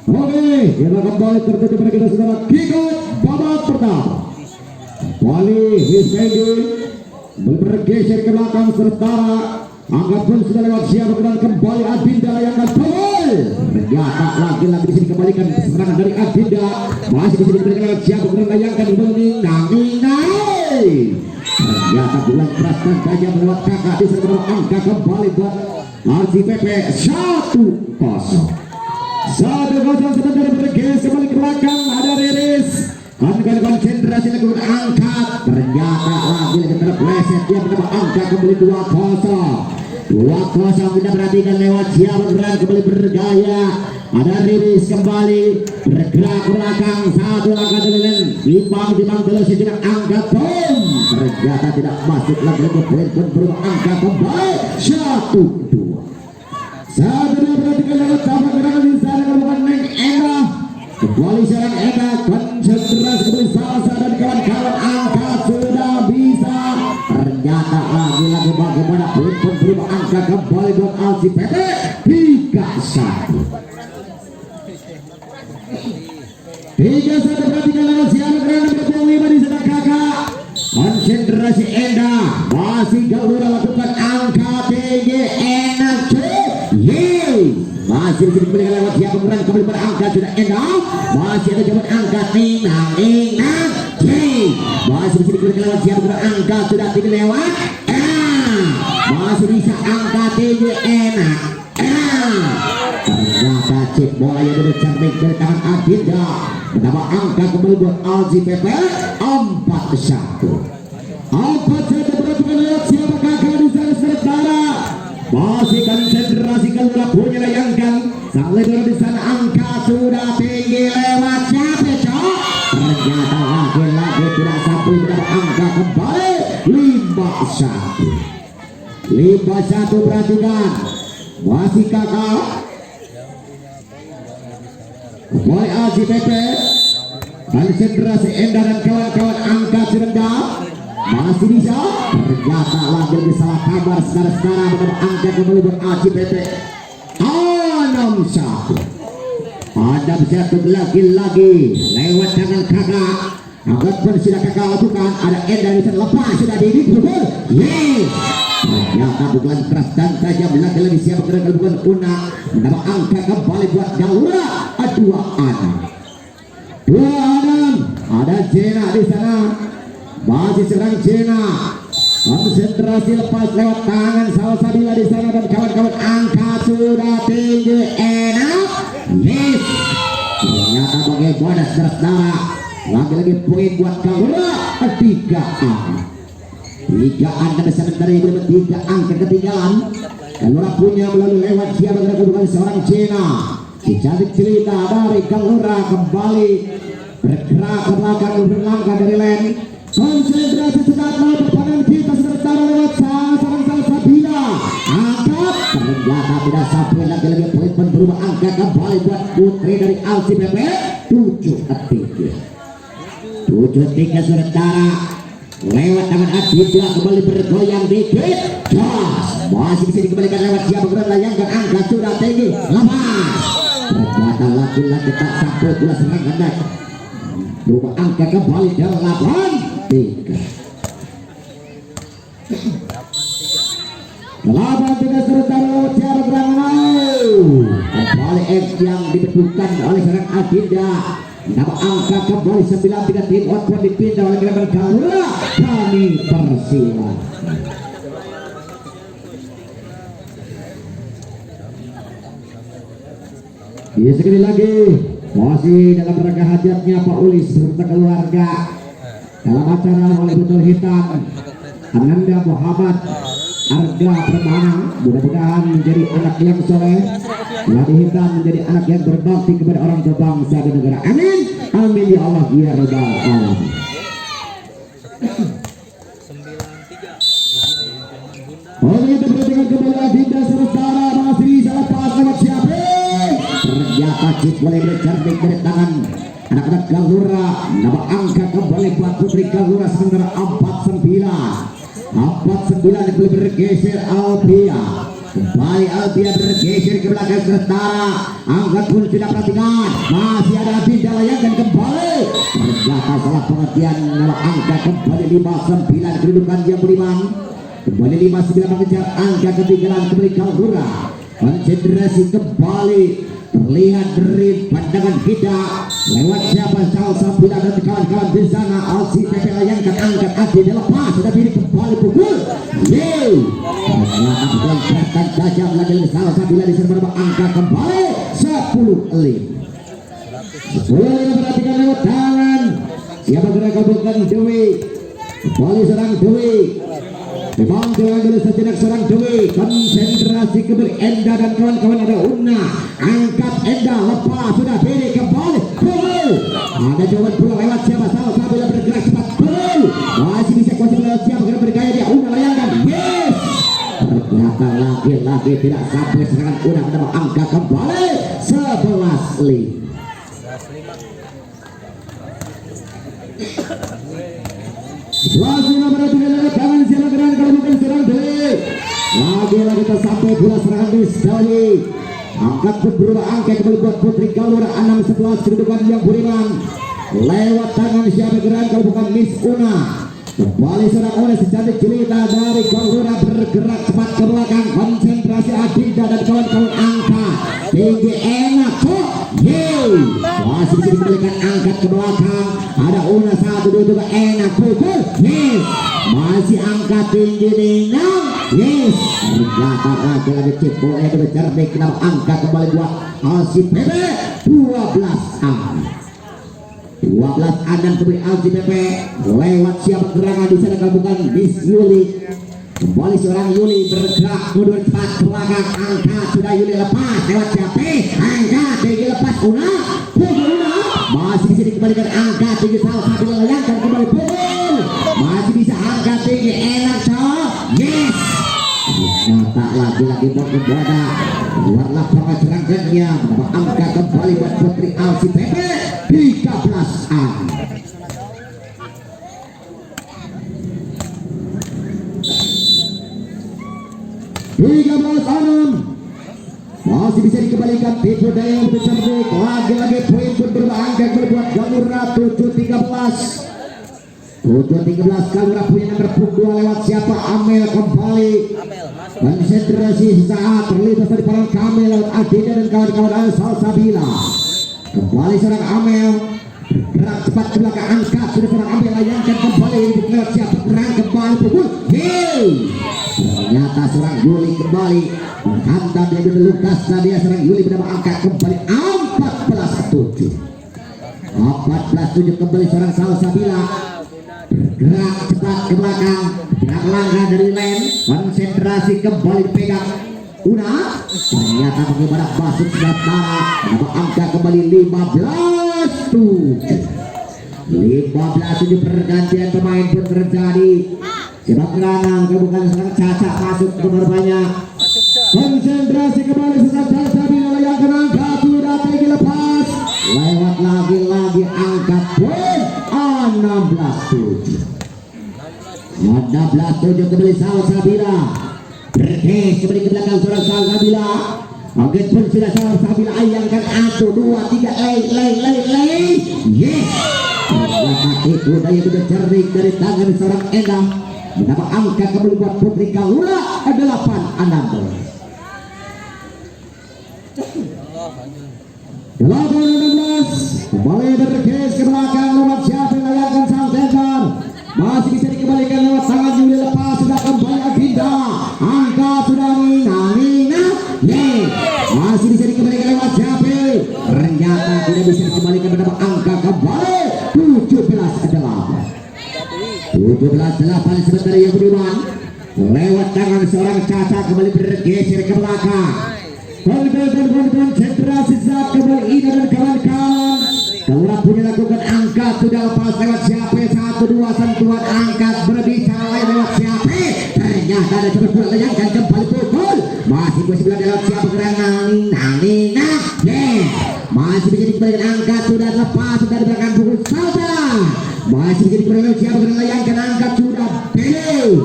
Oke, kita kembali tertuju pada kita saudara kick off babak pertama. Wali Hismendi bergeser ke belakang sementara angkat pun sudah lewat siap dan kembali Adinda yang akan gol. Ternyata lagi-lagi di sini kembalikan serangan dari Adinda, masih bisa diberikan lewat siap dan melayangkan Ningai. Ternyata bulan keras dan gajah melewat kakak di seberang angka kembali buat RCPP 1-0. 1-0 sebentar bergeser kembali ke belakang, ada Riris. Kan konsentrasi lakukan angkat, ternyata lagi terpleset, dia mendapat angka kembali 2-0. Kita perhatikan lewat siapa bergerak kembali bergaya, ada Riris kembali bergerak ke belakang, satu langkah delen timbang terus sejenak angkat bom, ternyata tidak masuk lagi ke poin pun berubah angka kembali 1-2. Satu dua perhatikan lewat tapak gerangan di sana bukan Neng Enda. Kembali serang Enda, konsentrasi kembali Salsa dan kawan-kawan angka sudah bisa. Ternyata lagi-lagi bagaimana poin pun berubah angka kembali buat RCPP 3-1. 3-1 perhatikan lewat siapa gerangan 25 di sana kakak. Konsentrasi Enda, masih Garuda lakukan angka tinggi enak cuy. Masih bisa diberikan lewat siapa berang kembali pada angka sudah Enda, masih ada jaman angka Ninang. Masih bisa diberikan lewat siapa berang angka sudah tinggi lewat masih bisa angka tinggi enak. Ternyata cip bola yang bercermin dari tangan Adinda menambah angka kembali buat RCPP 4-1. 4-1 perhatikan lewat siapa kakak di sana sementara. Masih konsentrasi keluar punya layangkan sang lebar di sana angka sudah tinggi lewat siapa cok. Ternyata lagi-lagi tidak sampai mendapat angka kembali 5-1. 5-1 perhatikan masih kakak kembali RCPP konsentrasi Enda dan kawan-kawan angka serendah masih bisa. Ternyata lagi salah kabar sekarang mendapat angka kembali buat RCPP 6-1. Ada satu lagi lewat tangan kakak. Angkat pun sudah kakak lakukan, ada Enda di sana lepas sudah didik betul. Ternyata bukan keras dan tajam lagi siapa gerak bukan Una mendapat angka kembali buat Garuda 2-6. Ada Jena di sana. Masih serang Jena, konsentrasi lepas lewat tangan Salsabila di sana dan kawan-kawan angka sudah tinggi enak. Ternyata bagaimana saudara, lagi-lagi poin buat Garuda 3-6. 3-6 dan sementara itu 3 angka ketinggalan. Garuda punya melalui lewat siapa gerakan seorang Jena. Si cantik cerita dari Garuda kembali bergerak ke belakang berlangkah dari lane. Konsentrasi sudah perpaduan kita sementara lewat sarang Salsabila angkat, ternyata tidak sampai lagi poin pun berubah angka kembali buat putri dari RCPP 7-3 sementara lewat tangan Adinda kembali bergoyang dikit masih bisa dikembalikan lewat siapa gerak layangkan angka sudah tinggi lepas. Ternyata lagi-lagi tak sampai bola serangan berubah angka kembali 8-3. 8-3 sementara lewat siapa gerangan kembali X yang dibentukkan oleh seorang Adinda menambah angka kembali 9-3. Tim output dipindah oleh gerakan Garuda kami persilakan. Iya sekali lagi masih dalam rangka hajatnya Pak Ulis serta keluarga dalam acara oleh betul hitam Ananda Muhammad Arga Permana, mudah-mudahan menjadi anak yang soleh, Ladi Hitam menjadi anak yang berbakti kepada orang tua bangsa dan negara. Amin, amin ya Allah ya Rabbal Alamin. Oleh itu perhatikan kembali Adinda sementara masih bisa lepas lewat siapa. Ternyata Cip boleh bercerdik dari tangan anak-anak Garuda, nama angka kembali buat putri Garuda sementara 4-9 yang boleh bergeser Alpia Kembali Albion bergeser ke belakang sementara. Angkat pun sudah perhatikan. Masih ada Dinda layangkan kembali. Ternyata salah pengertian nama angka kembali 59 kedudukan yang beriman. Kembali 59 mengejar angka ketinggalan kembali Kalhura. Konsentrasi kembali terlihat dari pandangan kita lewat siapa Salsabila dan kawan-kawan di sana. Alsi PP layangkan angkat kaki dilepas sudah pilih kembali pukul. Ternyata tajam lagi Salsabila di sana angka kembali 10 elit. 10 perhatikan lewat tangan. Siapa gerak kabulkan Dewi. Kembali serang Dewi. Memang jalan dulu sejenak serang Dewi. Konsentrasi kembali Enda dan kawan-kawan ada Una. Angkat Enda lepas sudah pilih kembali. Pukul. Ada jawaban pula lewat siapa Salsabila bergerak cepat. Pukul. Masih bisa kuasa lewat siapa gerak bergaya dia. Una layangkan. Yes. Ternyata lagi-lagi tidak sampai serangan Una mendapat angka kembali 11 elit. Lagi perhatikan lewat tangan siapa gerak kalau bukan serang Dewi. Lagi-lagi tersampai pula serangan Miss Dali. Angkat berubah angka kembali buat Putri Kalhura 6-11 kedudukan yang beriman. Lewat tangan siapa gerak kalau bukan Miss Una. Kembali serang oleh secantik cerita dari Kalhura bergerak cepat ke belakang. Konsentrasi Adinda dan kawan-kawan angka tinggi enak kok. Masih bisa dikembalikan angkat ke belakang. Ada Una 1-2 enak pukul. Masih angkat tinggi Ninang. Ternyata lagi-lagi cipul itu cerdik kenapa angkat kembali buat Alsi PP 12-an. 12 dan kembali Alsi PP lewat siapa gerangan di sana kalau bukan Miss Yuli. Kembali seorang Yuli bergerak mundur cepat ke belakang. Angkat sudah Yuli lepas lewat siapa. Angkat tinggi lepas Una. Pukul Una. Masih bisa dikembalikan angkat tinggi Salsabila layangkan kembali pukul. Masih bisa angkat tinggi enak toh. Ternyata lagi-lagi mau keboda luar lapangan serangannya mendapat angka kembali buat Putri Alsi PP 13-an. Masih bisa dikembalikan tipu daya yang cerdik. Lagi-lagi poin pun berubah angka berbuat Kalhura 7-13. 7-13 Kalhura punya nomor punggung 2 lewat siapa Amel kembali. Konsentrasi sesaat terlibat dari para Kamel lewat Adinda dan kawan-kawan Salsabila. Kembali serang Amel bergerak cepat ke belakang angkat sudah serang Amel layangkan kembali lewat siapa perang kembali pukul. Ternyata serang Yuli kembali menghantam dia dulu Lukas dia serang Yuli mendapat angka kembali 14-7. 14-7 kembali serang Salsabila. Bergerak cepat ke belakang. Gerak langkah dari lane. Konsentrasi kembali dipegang Una. Ternyata bagaimana masuk sementara mendapat angka kembali 15-7. 15-7 pergantian pemain pun terjadi. Siapa gerangan bukan serang Caca masuk nomor banyak. Konsentrasi kembali sesaat Salsabila layangkan angka sudah tinggi lepas. Lewat lagi-lagi angka poin 16-7. 16-7 kembali Salsabila. Bergeser kembali ke belakang seorang Salsabila. Oke pun sudah Salsabila ayangkan 1, 2, 3 lay. Ternyata itu daya sudah cerdik dari tangan seorang Enda mendapat angka kembali buat Putri Kalhura 8-16. 8-16 kembali bergeser ke belakang lewat siapa yang layangkan sang center. Masih bisa dikembalikan lewat tangan Yuli lepas sudah kembali Adinda. Angka sudah Nina. Masih bisa dikembalikan lewat siapa. Ternyata tidak bisa dikembalikan mendapat angka kembali 17-8 sebentar yang beriman. Lewat tangan seorang Caca kembali bergeser ke belakang. Konsentrasi saat kembali Ina dan kawan-kawan. Kalhura punya lakukan angkat sudah lepas lewat siapa 1, 2 sentuhan angkat berbicara lewat siapa. Ternyata ada cepat pula layangkan kembali pukul. Masih 9 lewat siapa gerangan Nina. masih bisa dikembalikan angkat sudah lepas sudah diberikan pukul salsa masih bisa dikembalikan siapa yang melayangkan angkat sudah Dede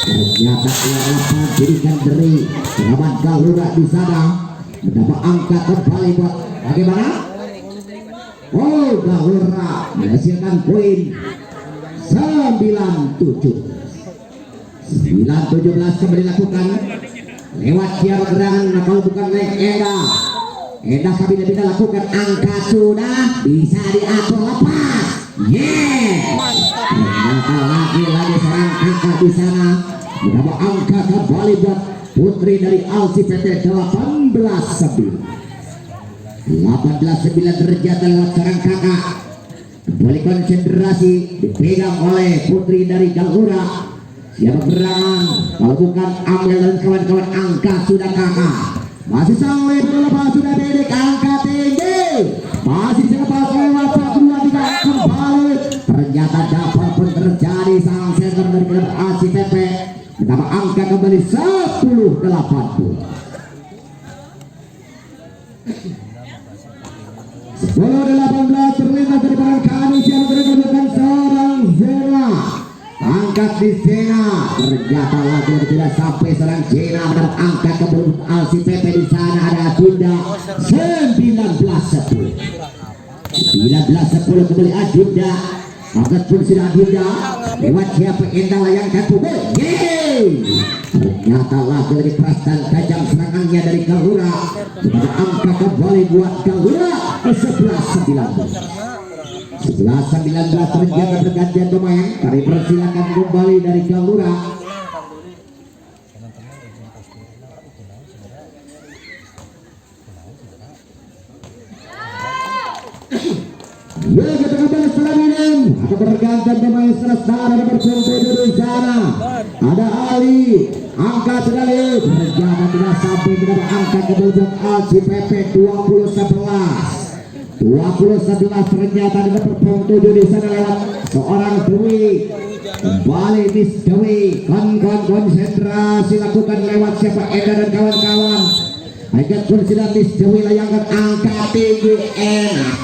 ternyata keluar lepas jadikan dari pengamat Garuda di sana mendapat angkat kembali buat bagaimana oh Garuda menghasilkan poin 9-17 kembali lakukan lewat siapa gerangan kalau bukan naik Eda kami tidak lakukan angkat sudah bisa diatur lepas ternyata lagi serang angkat di sana mendapat angka kembali buat putri dari Alsi PT 18-9 terjadi lewat serang kakak kembali konsentrasi dipegang oleh putri dari Galura siapa gerangan kalau bukan Amel dan kawan-kawan angkat sudah kakak masih sampai berlepas sudah Dedek angkat tinggi masih selepas lewat 1-2-3 kembali ternyata dapat pun terjadi sang center dari klub ACPP mendapat angka kembali 10-80 10-18 terlintas dari barang kami siapa menemukan seorang Zena angkat di Zena ternyata lagi tidak sampai serang Zena mendapat angkat kembali ACPP di sana ada Adinda 19-10 kembali Adinda angkat pun sudah Adinda lewat siapa Endang layangkan pukul ternyata lagi perasaan tajam serangannya dari Galura mendapat angka kembali buat Galura 11-19 terjadi pergantian pemain kami persilakan kembali dari Galura ya kita kembali setelah minum ada pergantian pemain selesai nomor 7 di sana ada Ali angkat sekali ternyata tidak sampai mendapat angka kembali buat ACPP 20-11 ternyata ada perform 7 di sana lewat seorang Dewi kembali Miss Dewi konsentrasi lakukan lewat siapa Eda dan kawan-kawan angkat pun sudah Miss Dewi layangkan angka tinggi enak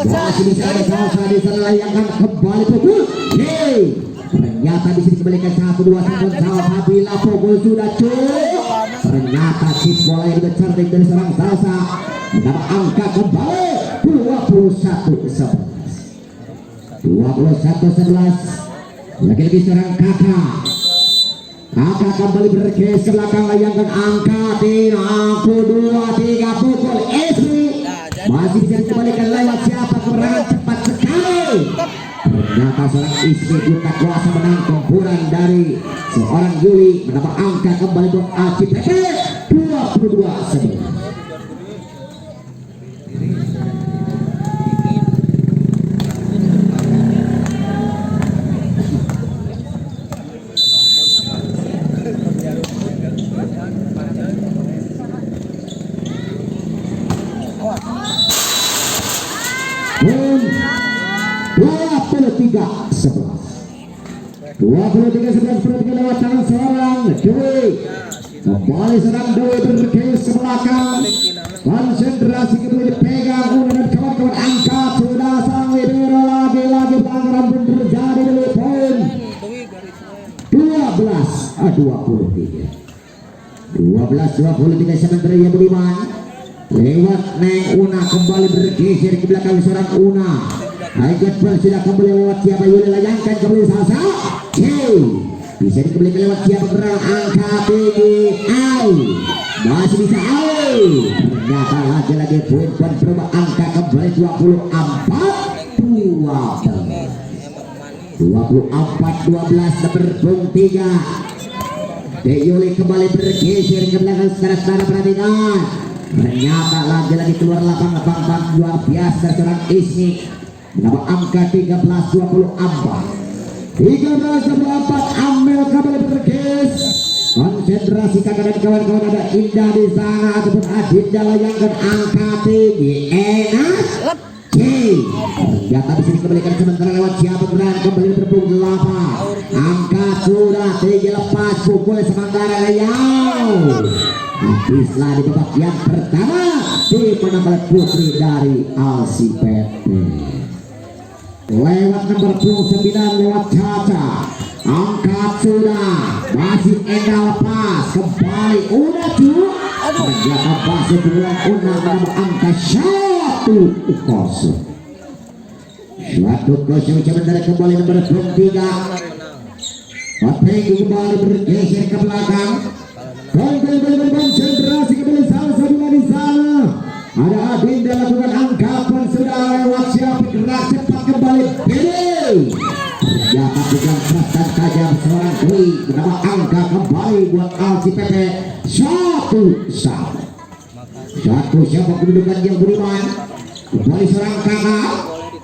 masih bisa ada salsa di sana layangkan kembali pukul ternyata bisa dikembalikan 1-2 salsa bila pukul sudah cukup ternyata chip bola yang cerdik dari serang salsa mendapat angka kembali 21-11 lagi-lagi serang kakak kembali bergeser ke belakang layangkan angka aku 2-3 pukul istri masih bisa dikembalikan lewat siapa kemenangan cepat sekali ternyata seorang istri juga kuasa menang gempuran dari seorang Yuli mendapat angka kembali buat ACPP 22-11 23-11 lewat tangan seorang Dewi kembali serang Dewi bergeser ke belakang konsentrasi kembali dipegang dan kawan-kawan angkat sudah sang Widoro lagi pelanggaran pun terjadi dari poin 12-23 sementara yang Budiman lewat Neng Una kembali bergeser ke belakang seorang Una angkat pun sudah kembali lewat siapa Yuli layangkan kembali salsa bisa dikembalikan lewat siapa berang angka tinggi masih bisa ternyata lagi poin berubah angka kembali 24-12 nomor 3 Yuli kembali bergeser ke belakang saudara perhatikan ternyata lagi keluar lapang luar biasa seorang Ismi mendapat angka 13-24 Amel kembali bergeser konsentrasi kakak dan kawan-kawan ada Indah di sana ataupun Adinda layangkan angka tinggi enak Ternyata bisa dikembalikan sementara lewat siapa berani kembali berpung 8. Angkat sudah tinggi lepas pukul sementara Riau. Habislah di babak yang pertama di penampilan putri dari LCPP. Lewat nomor 29 lewat Caca. Angkat sudah masih Enda lepas kembali udah tuh. Ternyata masih berulang unang menambah angka 1-0. 1-0 sementara kembali nomor 23. Tinggi kembali bergeser ke belakang. Konsentrasi kembali salah satu di sana. Ada Adinda lakukan angkapan sudah lewat siapa gerak cepat kembali pilih. Ternyata bukan seratan saja seorang Dwi menambah angka kembali buat LCPP 1-1. Siapa kedudukan yang beriman kembali seorang kakak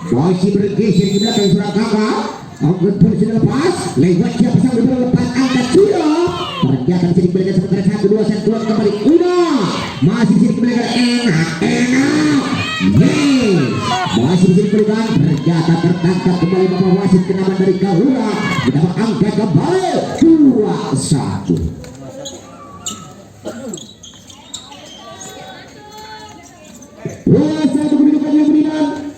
masih bergeser di belakang seorang kakak. Angkat pun sudah lepas lewat siapa sang lepas angkat sudah. Ternyata bisa dikembalikan sementara 1-2 sentuhan kembali udah masih bisa dikembalikan enak masih bisa dikembalikan. Ternyata tertangkap kembali bapak wasit kenaman dari Kahura mendapat angka kembali 2-1. Satu kedudukan yang beriman.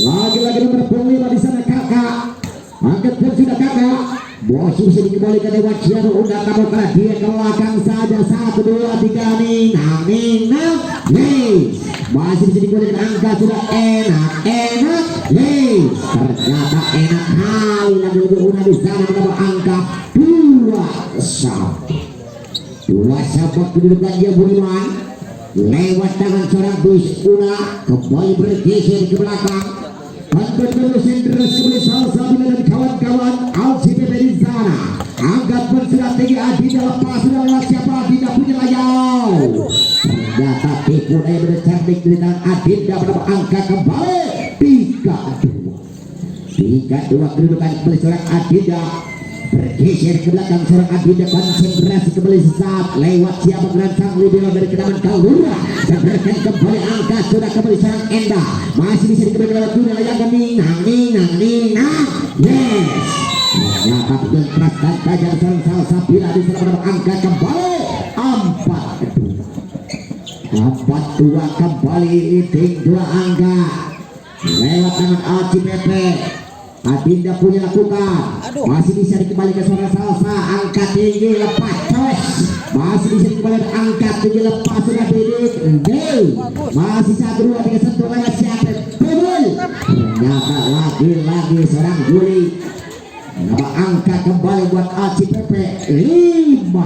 Lagi-lagi nomor 5 di sana kakak. Angkat pun sudah kakak. Masih bisa dikembalikan lewat Ciano undang namun karena dia ke belakang saja 1-2-3 nih. Masih bisa dikembalikan angka sudah enak nih. Ternyata enak kali lagi unang di sana menambah angka 2-1. 2-1 kedudukan dia beriman. Lewat tangan seorang Bis Una kembali bergeser ke belakang. Angkat terus kembali salsa dan kawan-kawan LCPP di sana. Angkat pun sudah tinggi Adinda lepas sudah lewat siapa Adinda punya layau. Ternyata tipu daya bercerdik dengan Adinda menambah angka kembali 3-2 kedudukan kembali seorang Adinda. Bergeser ke belakang seorang Adinda konsentrasi kembali sesaat lewat siapa gerancang libero dari kenaman Kalura. Segerakan kembali angka sudah kembali seorang Enda masih bisa dikembalikan lewat dunia layangan Nang. Yes. Ternyata pukul keras dan tajam seorang Salsa Bila di sana menambah angka kembali 4-2 kembali leading 2 angka lewat tangan LCPP. Adinda punya lakukan masih bisa dikembalikan suara Salsa angkat tinggi lepas masih bisa dikembalikan angkat tinggi lepas sudah bidik masih 1-2-3 sentuh lewat siapa ternyata lagi seorang Juli menambah angka kembali buat LCPP 5-2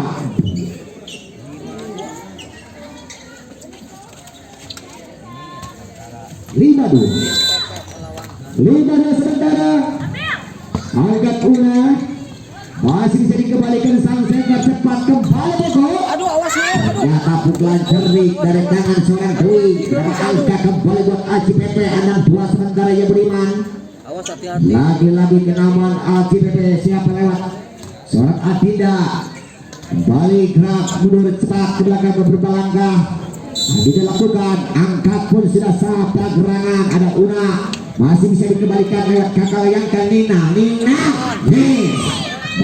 sementara. Angkat Una masih bisa dikembalikan sang sengkar cepat kembali Beko. Ternyata pukulan cerdik dari tangan seorang Dwi menambah angka kembali buat LCPP 6-2 sementara yang beriman. Lagi-lagi kenaman LCPP siapa lewat seorang Adinda kembali gerak mundur cepat ke belakang beberapa langkah. Adinda lakukan angkat pun sudah sah pergerangan. Ada Una masih bisa dikembalikan lewat kakak yang Nina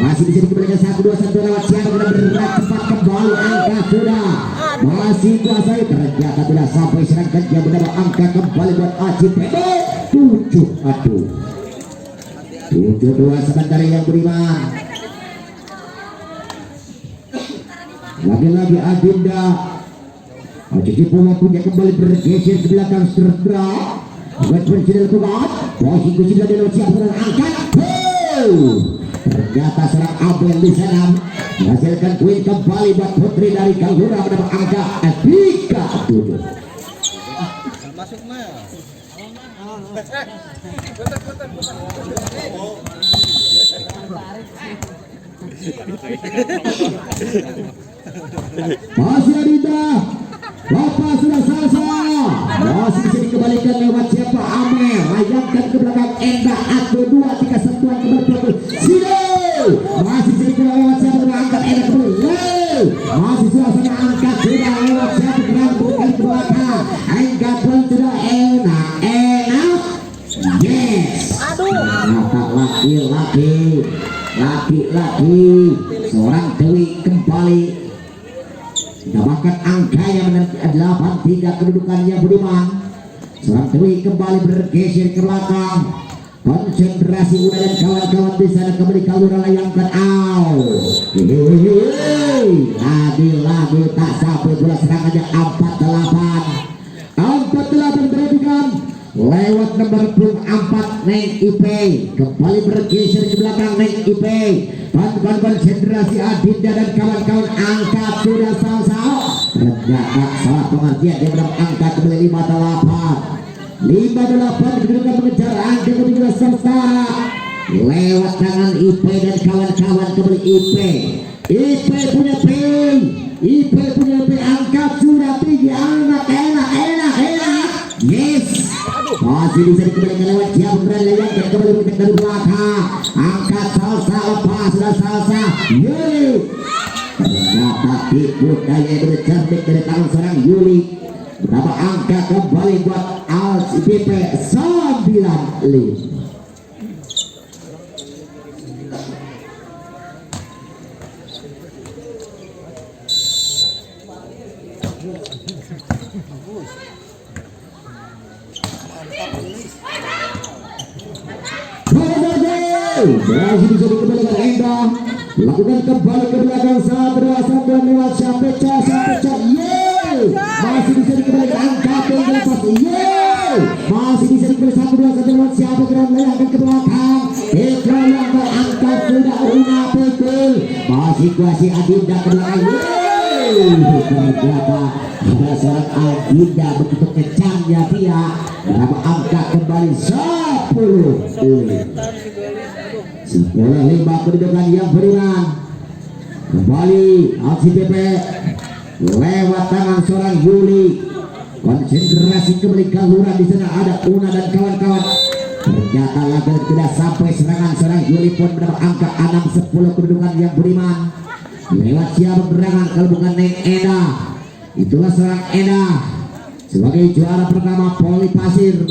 masih bisa dikembalikan 1-2 lewat siapa sudah bergerak cepat kembali angka sudah masih kuasai. Ternyata sudah sampai serangkan dia mendapat angka kembali buat LCPP 7-2 sementara yang beriman. Lagi-lagi Adinda Jadi punya kembali bergeser ke belakang Serdra. Wetman sudah lakukan posisi sudah dalam siap dan angkat. Ternyata serang Abel di sana menghasilkan poin kembali buat putri dari Kalura mendapat angka 3-7. Masuk mah. Masih Adinda, Bapak sudah selesai. Masih bisa dikembalikan lewat siapa? Amel layangkan ke belakang Enda. 1-2-3 sentuhan kembali pelaku Sino. Masih bisa dikembalikan lewat siapa? Angkat Enda kembali. Masih suasana angkat sudah lewat siapa? Gerak bukan ke belakang. Angkat pun sudah enak. lagi seorang Dewi kembali mendapatkan angka yang menempati 8-3 kedudukannya Budiman. Seorang Dewi kembali bergeser ke belakang. Konsentrasi Una dan kawan-kawan di sana kembali Kalura layangkan out. Lagi tak sampai bola serangannya 4-8 perhatikan lewat nomor 4 Neng IP kembali bergeser ke belakang. Neng IP konsentrasi Adinda dan kawan-kawan angkat sudah sama-sama ternyata salah pengertian dia dalam angkat kembali 5-8 kedudukan mengejar angka ketiga sementara lewat tangan IP dan kawan-kawan kembali IP punya P angkat sudah tinggi enak yes masih bisa dikembalikan lewat siap beran lewat dan kembali mencetak dari belakang angkat salsa lepas sudah salsa Yuli ternyata tipu daya bercerdik dari tangan seorang Yuli. Berapa angka kembali buat LCPP 9-5. Masih bisa dikembalikan Endah lakukan kembali ke belakang saat berdasar dan lewat Syapecah masih bisa dikembalikan angkat yang lepas masih bisa dikembalikan 1-2 lewat Syapecah layangkan ke belakang yang berangkat sudah Una PT masih kuasi Adinda ke belakang ternyata ada seorang Adinda begitu kencangnya dia berapa angka kembali 10-5 kedudukan yang beriman kembali LCPP lewat tangan seorang Yuli konsentrasi kembali Kalura di sana ada Una dan kawan-kawan ternyata lagi tidak sampai serangan seorang Yuli pun mendapat angka 6-10 kedudukan yang beriman lewat siapa berangan kalau bukan Neng Eda itulah seorang Eda sebagai juara pertama Poli Pasir.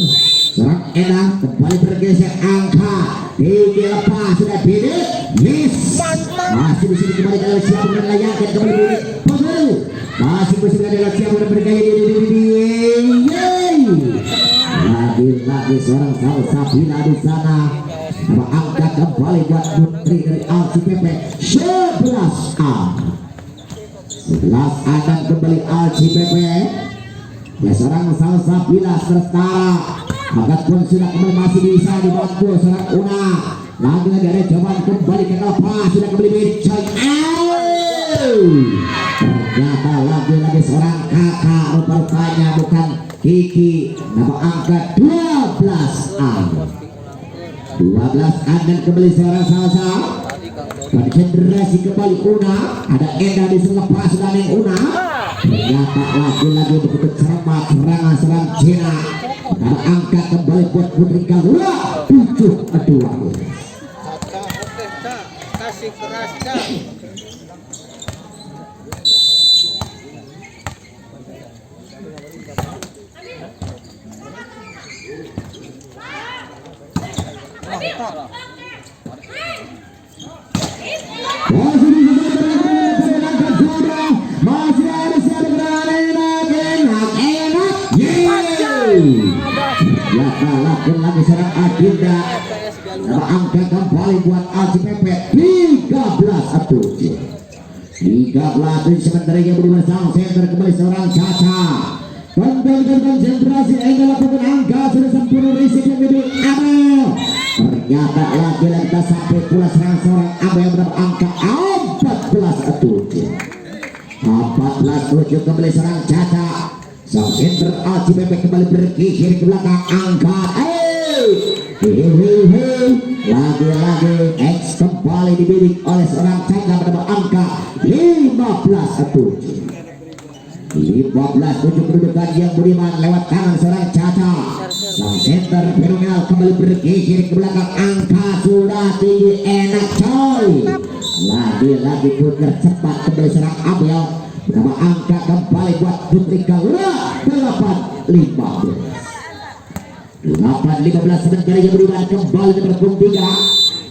Seorang Eda kembali bergeser angka tinggi lepas sudah Didit yes masih bisa dikembalikan oleh siapa dan layangkan kembali Didit Pegel masih bisa dengan siapa dan bergaya lagi seorang Salsabila di sana angka kembali buat putri dari LCPP 11A dan kembali LCPP seorang Salsabila setara angkat pun sudah kembali masih bisa dibantu seorang Una lagi ada cobaan kembali ke lepas sudah kembali Bicoy ternyata lagi seorang kakak rupanya bukan Kiki nama angka 12A dan kembali seorang Salsa konsentrasi kembali Una ada Enda di selepas dan yang Una ternyata lagi begitu cermat serangan serang Cina ada angka kembali buat Putri Kalura 7-2 kasih keras Kak. masih ada siapa enak ya kalah lagi serang Adinda angka kembali buat LCPP 13 sementara yang beri bersama center kembali seorang Caca konsentrasi Enggak lakukan angka sudah sempurna risik yang gede Abel ternyata lagi kita sampai pula serangan seorang Abel yang mendapat angka 14-7 kembali serang Caca sang center LCPP kembali berkisir ke belakang angkat lagi X kembali dibidik oleh seorang Caca mendapat angka 15-7 kedudukan yang beriman lewat tangan seorang Caca sang center fenomenal kembali berkisir ke belakang angka sudah tinggi enak coy lagi putar cepat kembali serang Abel berapa angka kembali buat Putri Kalura 8-15 sementara yang beriman kembali ke berpung 3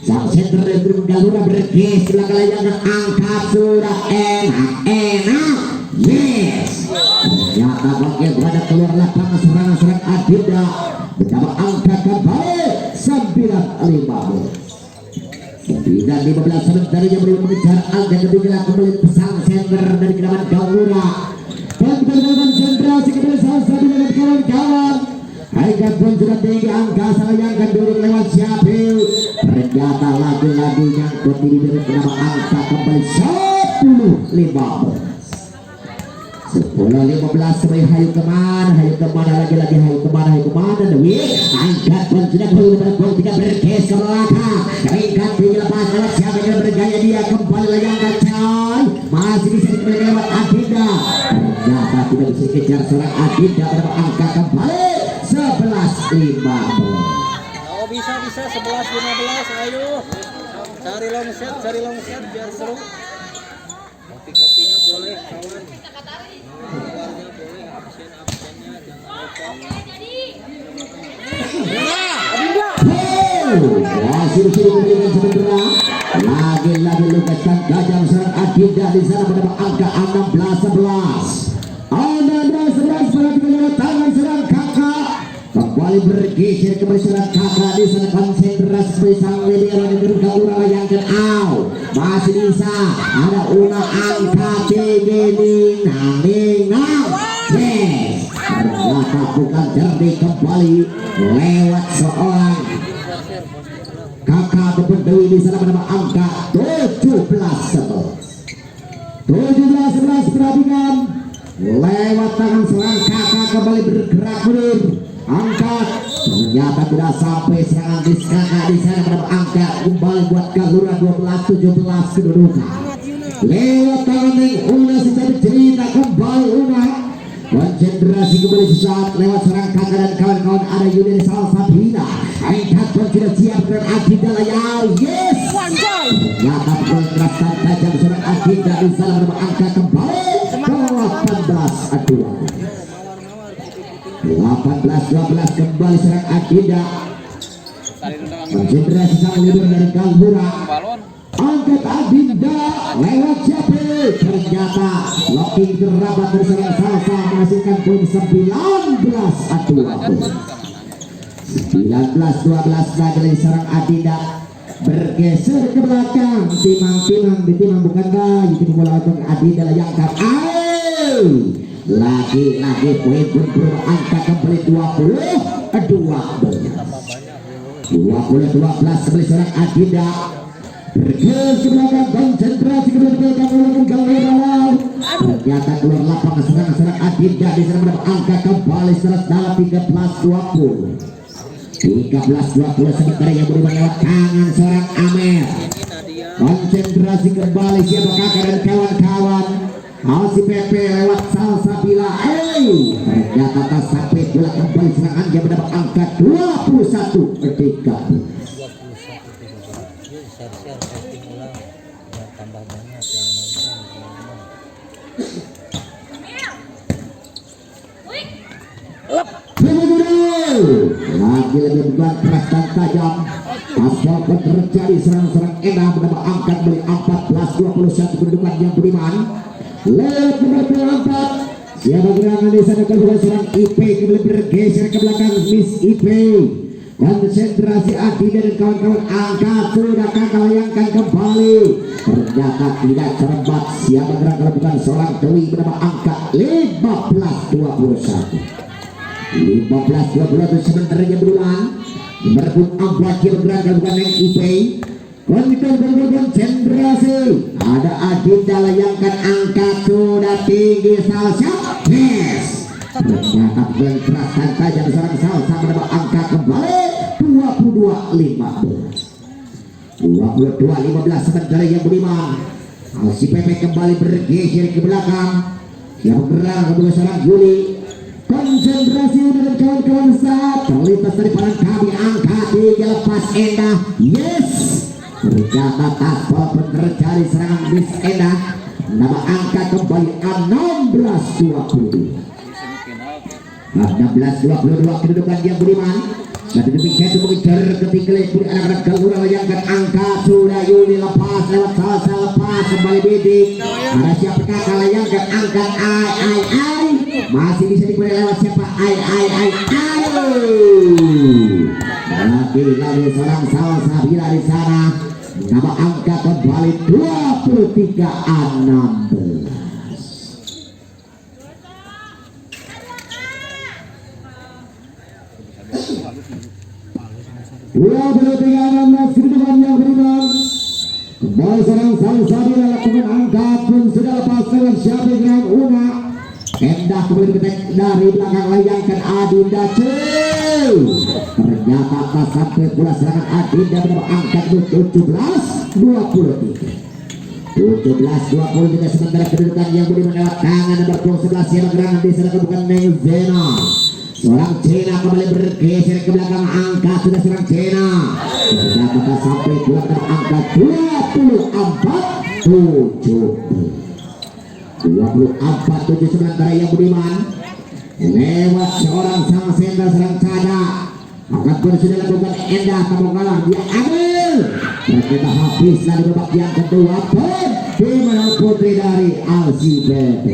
sang center dari Galura bergeser ke layangan angkat sudah enak yes ternyata pakai berada keluar lapangan serangan Adinda mendapat angka kembali 9-15 sementara yang belum mengejar angka ketiga kembali pesan center dari kedaman Galura dan kedaman konsentrasi kembali salsa dengan kawan-kawan. Aikat pun sudah tinggi angka sayangkan dorong lewat Syafil ternyata lagi-lagi nyangkut di bibir kenapa angka kembali 10-15 kembali hayu kemana lagi-lagi hayu kemana Dewi angkat pun sudah belum bergol tidak bergeser ke belakang angkat dilepas lewat Syafil yang bergaya dia kembali layangkan coy masih bisa dikembali lewat Adinda ternyata tidak bisa kejar seorang Adinda pada angka kembali 11-15. Oh bisa 11-15 ayo cari long set biar seru. Kopi-kopinya boleh kawan. Keluarnya boleh absennya jangan lupa. Masih diberikan sementara lagi-lagi Lukas dan Gajah serang Adinda di sana mendapat angka 16-11 perhatikan tangan serang kakak kembali bergeser kembali serang kakak di sana konsentrasi sebagai sang libero dan Galura layangkan masih bisa ada una angka tinggi nang yes ternyata bukan jernih kembali lewat seorang kakak ataupun Dewi di sana mendapat angka 17-11 perhatikan lewat tangan seorang kakak kembali bergerak mundur angkat ternyata tidak sampai serangan di kakak di sana mendapat angka kembali buat Galura 12-17 kedudukan lewat tangan yang Una secara cerita kembali Una konsentrasi kembali sesaat lewat serang kakak dan kawan-kawan ada Yudin Salsabila angkat pun sudah siap dengan Adinda layar yes ternyata konsentrasi tajam serang Adinda di sana mendapat angka kembali 18-12 kembali serang Adinda konsentrasi sang leader dari Galura angkat Adinda lewat Syafil ternyata locking terabat dari serang Salsa menghasilkan poin 19-12 lagi dari serang Adinda bergeser ke belakang ditimang bukan bayi itu bola untuk Adinda layangkan lagi-lagi poin pun berangkat kembali 20-12 kembali serang Adinda bergeser ke belakang konsentrasi ke belakang melakukan Galura ternyata keluar lapangan serang Adinda di sana mendapat angka kembali dalam 13-20 sementara yang beriman lewat tangan seorang Amer konsentrasi kembali siapa kakak dan kawan-kawan masih Pepe lewat Salsabila ternyata tak sampai bola kembali serangan yang mendapat angka 21-13 tambah banyak yang lagi-lagi beban keras dan tajam aspal pun terjadi serang-serang enak mendapat angka kembali 14-21 kedudukan yang beriman lewat nomor 24 siapa gerangan di sana keluar serang IP kembali bergeser ke belakang Miss IP konsentrasi Adinda dan kawan-kawan angkat sudah kakak layangkan kembali ternyata tidak cermat siapa gerangan bukan seorang Dewi mendapat angka 15-21 sementara yang berulang merebut Ambak yang bergerak bukan yang IP konsentrasi ada Adinda layangkan angka sudah tinggi Salsa yes ternyata berkerasan tajam seorang Salsa mendapat angka kembali 22-15 sementara yang beriman si Pepe kembali bergeser ke belakang yang bergerak kedua seorang Juli konsentrasi dengan kawan-kawan saat terlintas dari palang kami angka 3 lepas Endah yes ternyata taspol pun terjadi serangan Miss Endah nama angka kembali 16-22 kedudukan yang beriman Dan demikian itu mengejar ketika pulih anak-anak Gelora layangkan angka sudah Yuni lepas lewat salsa lepas kembali bidik. Ada siapa kakak layangkan angkat ai masih bisa diberi lewat siapa ai. Lagi seorang salsa bila di sana nama angka kembali 23-16. Dua puluh tiga 16 kedudukan yang beriman. Kembali serang salsa bila lakukan angkat pun sudah lepas dengan siapa dengan Una. Endah kembali ketek dari belakang layangkan Adinda Cil. Ternyata tak sampai pula serangan Adinda menambah angkat 17-23. 17-23 sementara kedudukan yang beriman lewat tangan nomor 11 yang bergerak di sana bukan Nezena. Seorang Cina kembali bergeser ke belakang angka sudah seorang Cina. Ternyata sampai belakang angka 24-7 sementara yang beriman lewat seorang sang sender serang Cada. Angkat pun sudah lakukan Endah Tamogalang dia ambil. Ternyata habis dari babak yang kedua pun di mana putri dari LCBT.